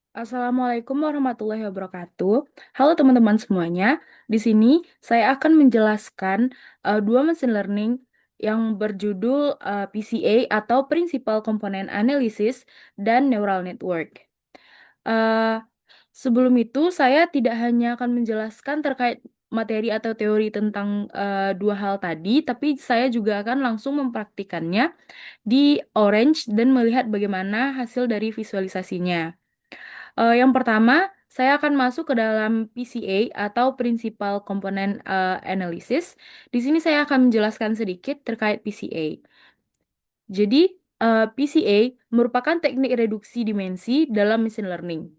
Assalamualaikum warahmatullahi wabarakatuh. Halo teman-teman semuanya. Di sini saya akan menjelaskan dua machine learning yang berjudul PCA atau Principal Component Analysis dan Neural Network. Eh, Sebelum itu, saya tidak hanya akan menjelaskan terkait materi atau teori tentang dua hal tadi, tapi saya juga akan langsung mempraktikannya di Orange dan melihat bagaimana hasil dari visualisasinya. Yang pertama, saya akan masuk ke dalam PCA atau Principal Component Analysis. Di sini saya akan menjelaskan sedikit terkait PCA. Jadi, PCA merupakan teknik reduksi dimensi dalam machine learning.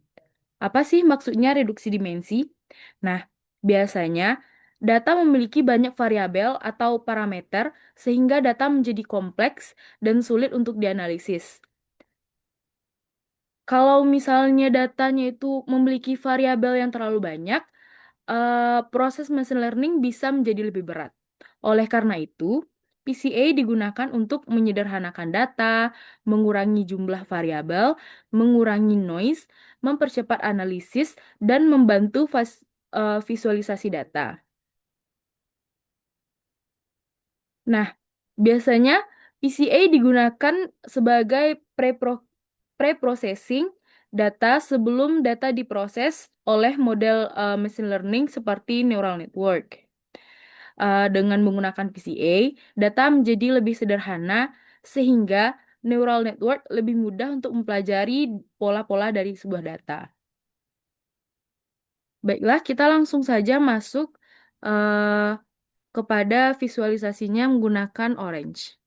Apa sih maksudnya reduksi dimensi? Nah, biasanya data memiliki banyak variabel atau parameter sehingga data menjadi kompleks dan sulit untuk dianalisis. Kalau misalnya datanya itu memiliki variabel yang terlalu banyak, proses machine learning bisa menjadi lebih berat. Oleh karena itu, PCA digunakan untuk menyederhanakan data, mengurangi jumlah variabel, mengurangi noise, mempercepat analisis, dan membantu visualisasi data. Nah, biasanya PCA digunakan sebagai pre-processing data sebelum data diproses oleh model machine learning seperti neural network. Dengan menggunakan PCA, data menjadi lebih sederhana sehingga neural network lebih mudah untuk mempelajari pola-pola dari sebuah data. Baiklah, kita langsung saja masuk eh, kepada visualisasinya menggunakan Orange.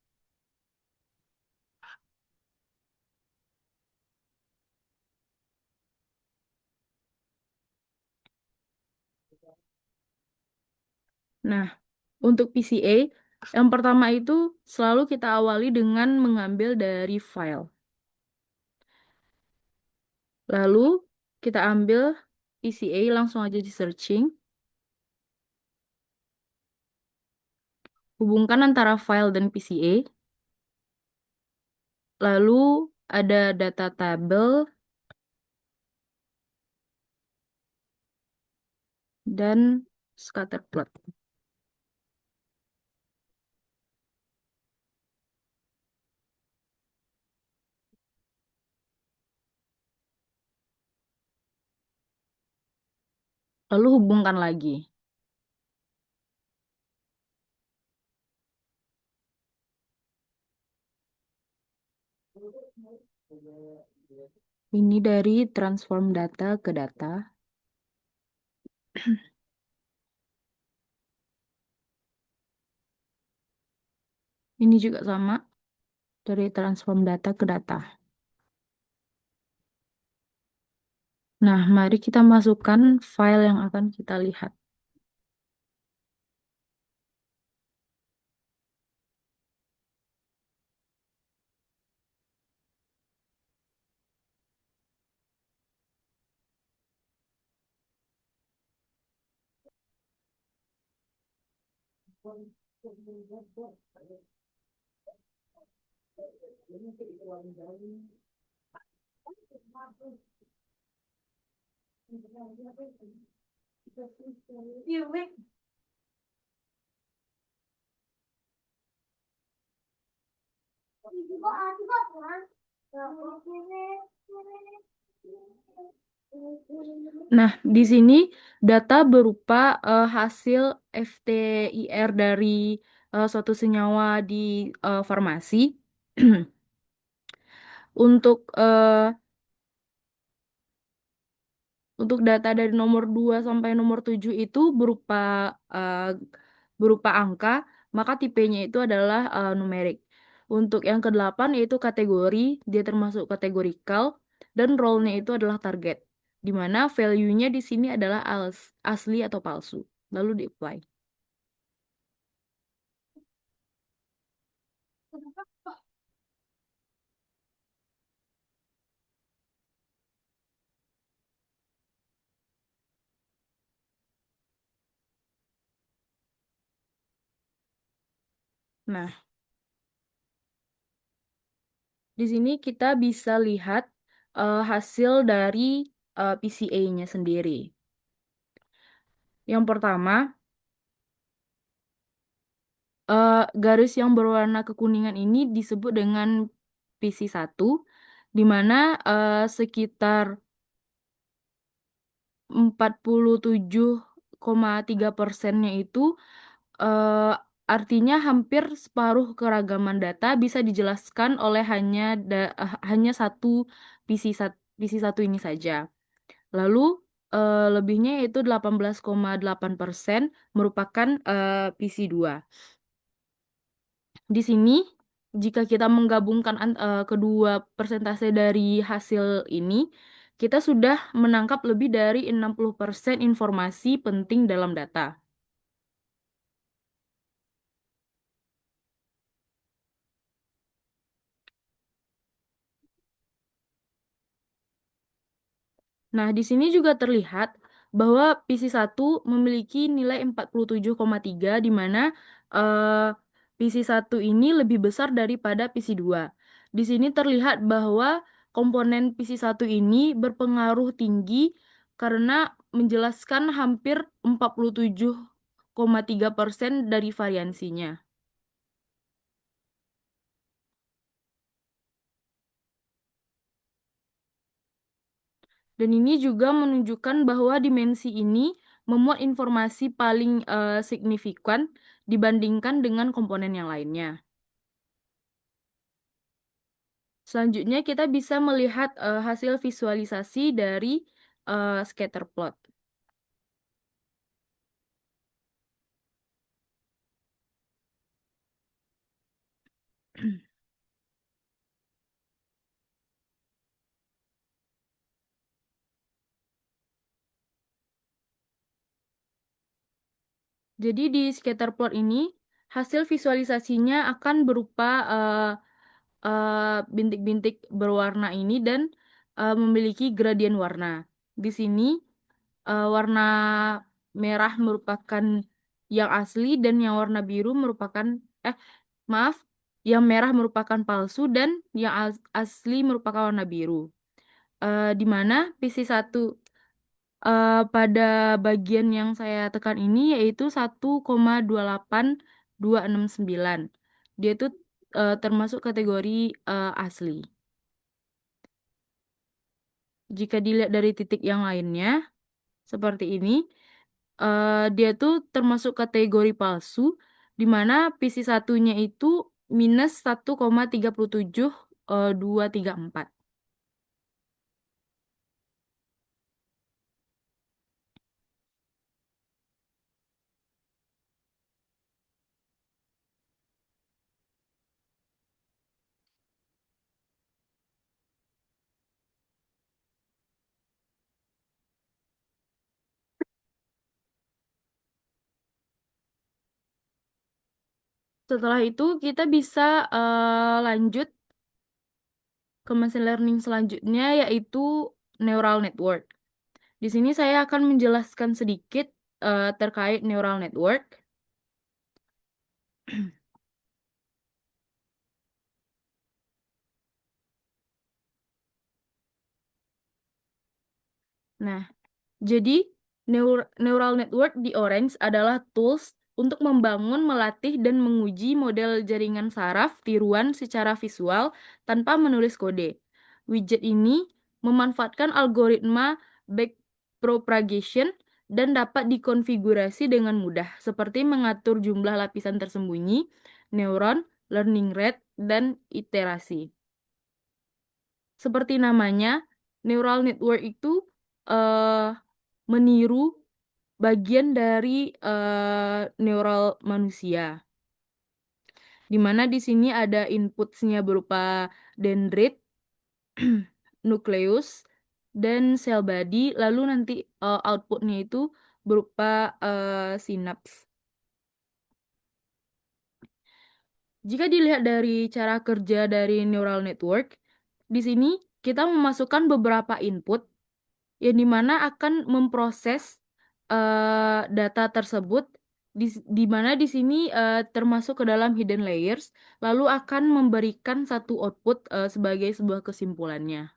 Nah, untuk PCA, yang pertama itu selalu kita awali dengan mengambil dari file. Lalu kita ambil PCA, langsung aja di searching. Hubungkan antara file dan PCA. Lalu ada data tabel dan scatterplot. Lalu hubungkan lagi. Ini dari transform data ke data. Ini juga sama, dari transform data ke data. Nah, mari kita masukkan file yang akan kita lihat. Nah, di sini data berupa hasil FTIR dari suatu senyawa di farmasi. Untuk untuk data dari nomor 2 sampai nomor 7 itu eh, berupa angka, maka tipenya itu adalah numerik. Untuk yang ke-8 yaitu kategori, dia termasuk kategorikal, dan role-nya itu adalah target, di mana value-nya di sini adalah asli atau palsu. Lalu di-apply. Nah, di sini kita bisa lihat hasil dari PCA-nya sendiri. Yang pertama, garis yang berwarna kekuningan ini disebut dengan PC1, di mana sekitar 47,3%-nya itu eh, artinya hampir separuh keragaman data bisa dijelaskan oleh hanya satu PC1 ini saja. Lalu lebihnya yaitu 18,8% merupakan PC2. Di sini, jika kita menggabungkan kedua persentase dari hasil ini, kita sudah menangkap lebih dari 60% informasi penting dalam data. Nah, di sini juga terlihat bahwa PC1 memiliki nilai 47,3, di mana PC1 ini lebih besar daripada PC2. Di sini terlihat bahwa komponen PC1 ini berpengaruh tinggi karena menjelaskan hampir 47,3% dari variansinya. Dan ini juga menunjukkan bahwa dimensi ini memuat informasi paling signifikan dibandingkan dengan komponen yang lainnya. Selanjutnya kita bisa melihat hasil visualisasi dari scatter plot. Jadi di scatter plot ini hasil visualisasinya akan berupa bintik-bintik berwarna ini dan memiliki gradien warna. Di sini warna merah merupakan yang asli dan yang warna biru merupakan eh maaf, yang merah merupakan palsu dan yang asli merupakan warna biru. Di mana PC1 pada bagian yang saya tekan ini yaitu 1,28269. Dia itu termasuk kategori asli. Jika dilihat dari titik yang lainnya, seperti ini, dia tuh termasuk kategori palsu, di mana PC satunya itu minus 1,37234. Setelah itu, kita bisa lanjut ke machine learning selanjutnya, yaitu neural network. Di sini saya akan menjelaskan sedikit terkait neural network. Nah, jadi neural network di Orange adalah tools untuk membangun, melatih, dan menguji model jaringan saraf tiruan secara visual tanpa menulis kode. Widget ini memanfaatkan algoritma backpropagation dan dapat dikonfigurasi dengan mudah, seperti mengatur jumlah lapisan tersembunyi, neuron, learning rate, dan iterasi. Seperti namanya, neural network itu eh, meniru bagian dari neural manusia, di mana di sini ada inputsnya berupa dendrit, nukleus, dan sel body, lalu nanti outputnya itu berupa sinaps. Jika dilihat dari cara kerja dari neural network, di sini kita memasukkan beberapa input yang dimana akan memproses data tersebut di mana di sini termasuk ke dalam hidden layers, lalu akan memberikan satu output sebagai sebuah kesimpulannya.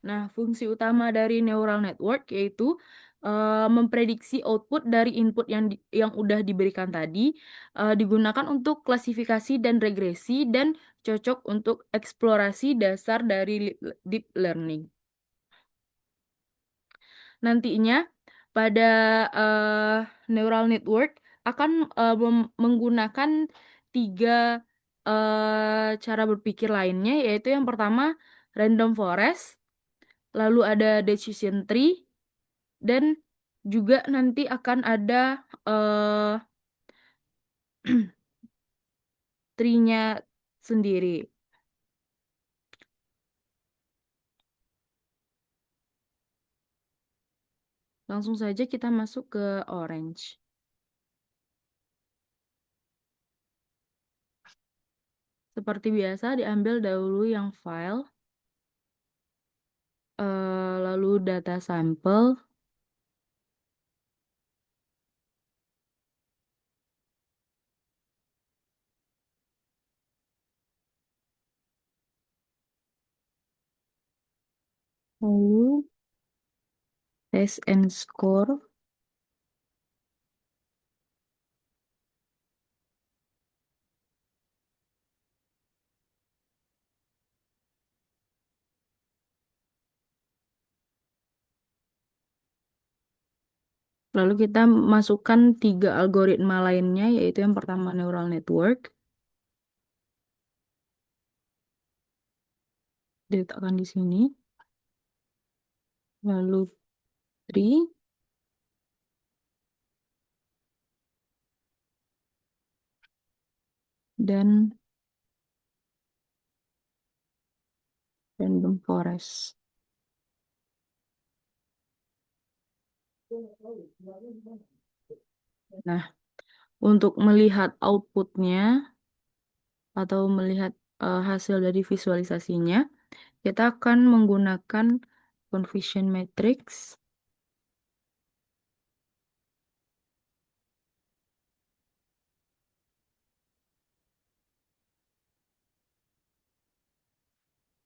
Nah, fungsi utama dari neural network yaitu memprediksi output dari input yang udah diberikan tadi, digunakan untuk klasifikasi dan regresi dan cocok untuk eksplorasi dasar dari deep learning. Nantinya pada eh, neural network akan menggunakan tiga cara berpikir lainnya, yaitu yang pertama random forest, lalu ada decision tree, dan juga nanti akan ada eh tree-nya sendiri. Langsung saja kita masuk ke orange. Seperti biasa diambil dahulu yang file, lalu data sampel, lalu test and score, lalu kita masukkan tiga algoritma lainnya, yaitu yang pertama neural network, diletakkan di sini, lalu tree, dan random forest. Nah, untuk melihat outputnya atau melihat hasil dari visualisasinya, kita akan menggunakan confusion matrix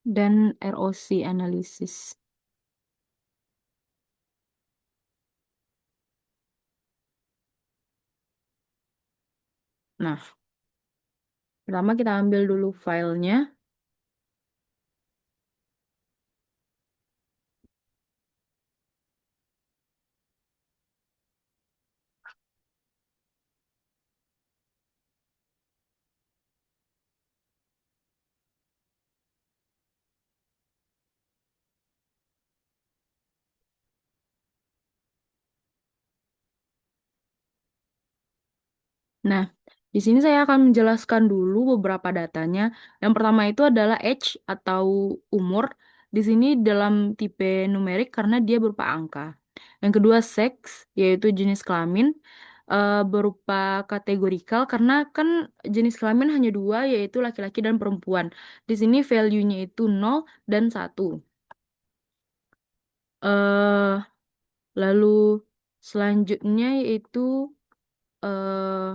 dan ROC analysis. Nah, pertama kita ambil dulu filenya. Nah, di sini saya akan menjelaskan dulu beberapa datanya. Yang pertama itu adalah age atau umur. Di sini dalam tipe numerik karena dia berupa angka. Yang kedua sex, yaitu jenis kelamin, berupa kategorikal karena kan jenis kelamin hanya dua, yaitu laki-laki dan perempuan. Di sini value-nya itu 0 dan 1. eh Lalu selanjutnya yaitu eh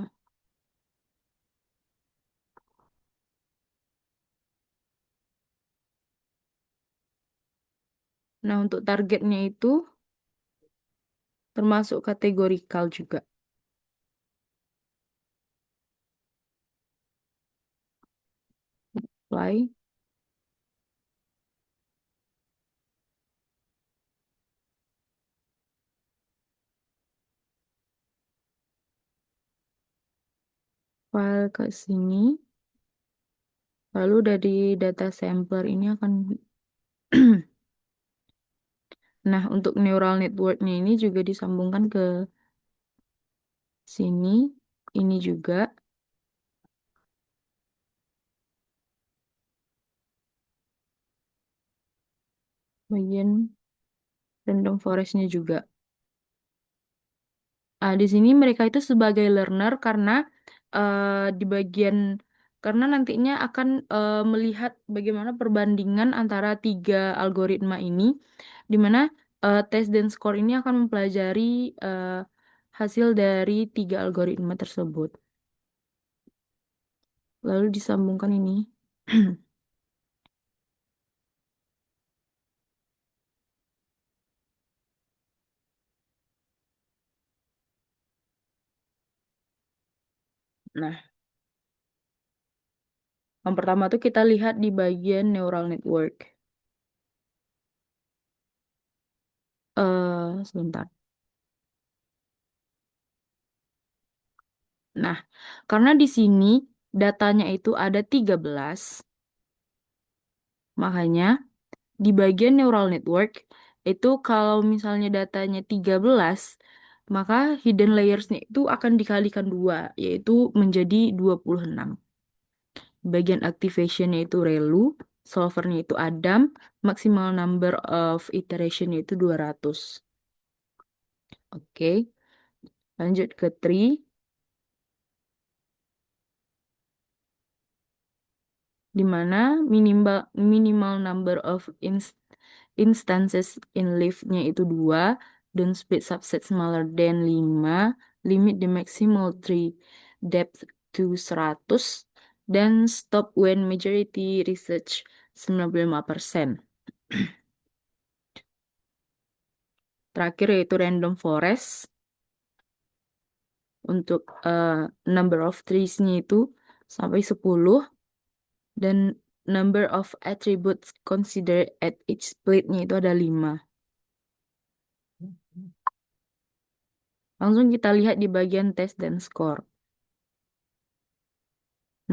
nah untuk targetnya itu termasuk kategorikal juga. Apply file ke sini. Lalu dari data sampler ini akan nah untuk neural networknya ini juga disambungkan ke sini. Ini juga bagian random forestnya juga. Di sini mereka itu sebagai learner karena di bagian karena nantinya akan melihat bagaimana perbandingan antara tiga algoritma ini, di mana tes dan score ini akan mempelajari eh, hasil dari tiga algoritma tersebut. Lalu disambungkan ini. Nah, yang pertama tuh kita lihat di bagian neural network. Sebentar. Nah, karena di sini datanya itu ada 13, makanya di bagian neural network itu kalau misalnya datanya 13, maka hidden layersnya itu akan dikalikan dua, yaitu menjadi 26. Bagian activationnya itu ReLU, solvernya itu Adam, maximal number of iterationnya itu 200. Oke, lanjut ke tree, di mana minimal number of instances in leaf-nya itu 2, don't split subset smaller than 5, limit the maximal tree depth to 100, dan stop when majority research 95%. Terakhir yaitu random forest, untuk number of trees-nya itu sampai 10, dan number of attributes considered at each split-nya itu ada 5. Langsung kita lihat di bagian tes dan skor.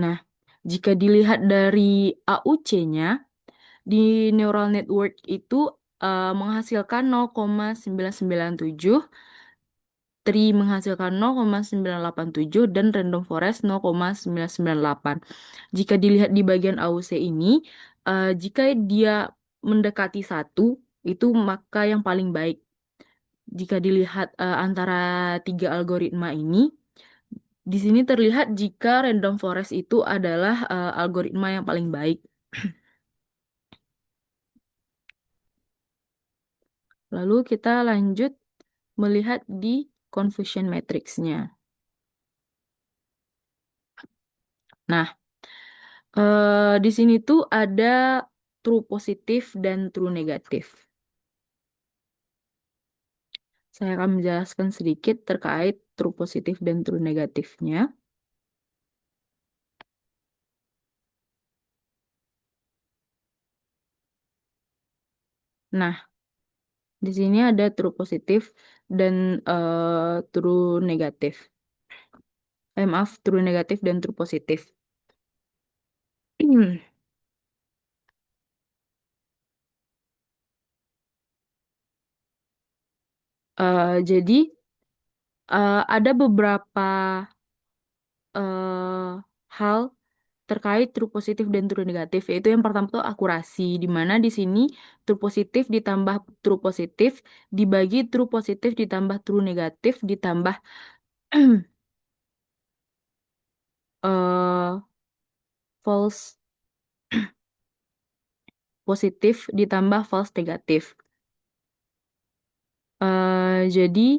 Nah, jika dilihat dari AUC-nya, di neural network itu menghasilkan 0,997, tree menghasilkan 0,987, dan random forest 0,998. Jika dilihat di bagian AUC ini, jika dia mendekati 1, itu maka yang paling baik. Jika dilihat antara 3 algoritma ini, di sini terlihat jika random forest itu adalah algoritma yang paling baik. Lalu kita lanjut melihat di confusion matrix-nya. Nah, di sini tuh ada true positif dan true negatif. Saya akan menjelaskan sedikit terkait true positif dan true negatifnya. Nah, di sini ada true positif dan true negatif. Maaf, true negatif dan true positif. Jadi ada beberapa eh, hal terkait true positif dan true negatif, yaitu yang pertama tuh akurasi, di mana di sini true positif ditambah true positif dibagi true positif ditambah true negatif ditambah eh, false positif ditambah false negatif. Jadi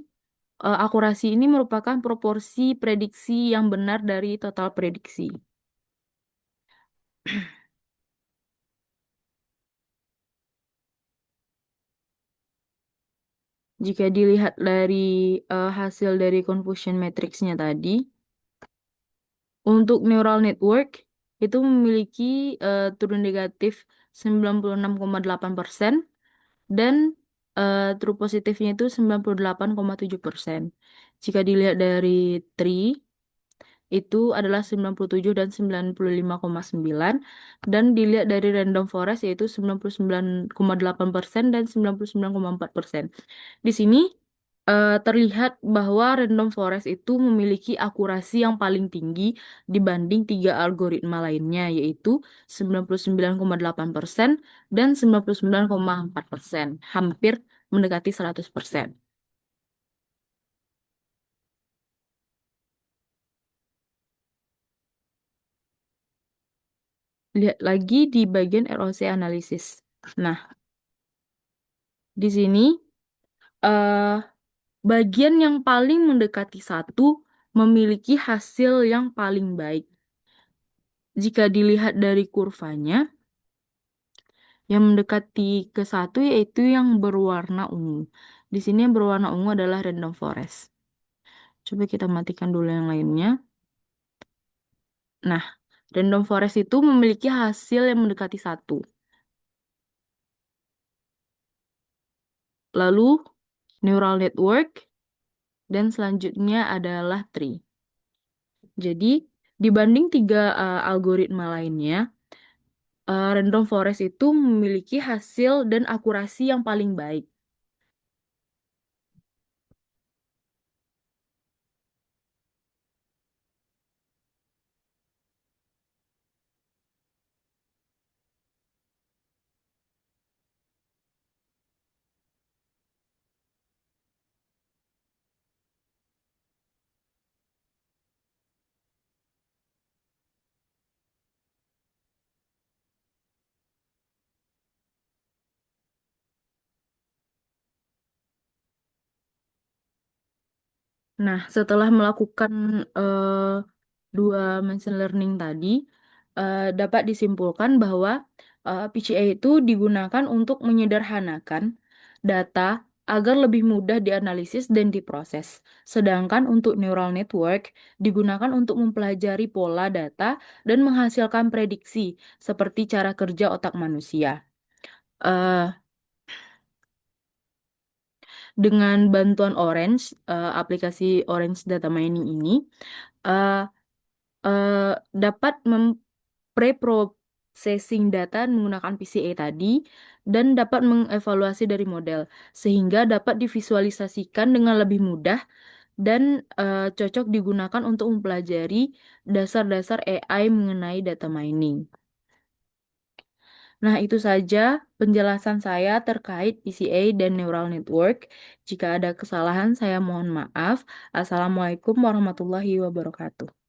akurasi ini merupakan proporsi prediksi yang benar dari total prediksi. Jika dilihat dari hasil dari confusion matrix-nya tadi, untuk neural network itu memiliki true negatif 96,8% dan true positifnya itu 98,7%. Jika dilihat dari tree itu adalah 97 dan 95,9, dan dilihat dari random forest yaitu 99,8% dan 99,4%. Di sini terlihat bahwa random forest itu memiliki akurasi yang paling tinggi dibanding 3 algoritma lainnya, yaitu 99,8% dan 99,4%, hampir mendekati 100%. Lihat lagi di bagian ROC analisis. Nah, di sini eh, bagian yang paling mendekati 1 memiliki hasil yang paling baik. Jika dilihat dari kurvanya, yang mendekati ke 1 yaitu yang berwarna ungu. Di sini yang berwarna ungu adalah random forest. Coba kita matikan dulu yang lainnya. Nah, random forest itu memiliki hasil yang mendekati satu. Lalu, neural network, dan selanjutnya adalah tree. Jadi, dibanding tiga algoritma lainnya, random forest itu memiliki hasil dan akurasi yang paling baik. Nah, setelah melakukan eh, dua machine learning tadi, dapat disimpulkan bahwa PCA itu digunakan untuk menyederhanakan data agar lebih mudah dianalisis dan diproses. Sedangkan untuk neural network digunakan untuk mempelajari pola data dan menghasilkan prediksi seperti cara kerja otak manusia. Eh, dengan bantuan Orange, aplikasi Orange Data Mining ini, eh, eh, dapat pre-processing data menggunakan PCA tadi dan dapat mengevaluasi dari model sehingga dapat divisualisasikan dengan lebih mudah dan cocok digunakan untuk mempelajari dasar-dasar AI mengenai data mining. Nah, itu saja penjelasan saya terkait PCA dan neural network. Jika ada kesalahan, saya mohon maaf. Assalamualaikum warahmatullahi wabarakatuh.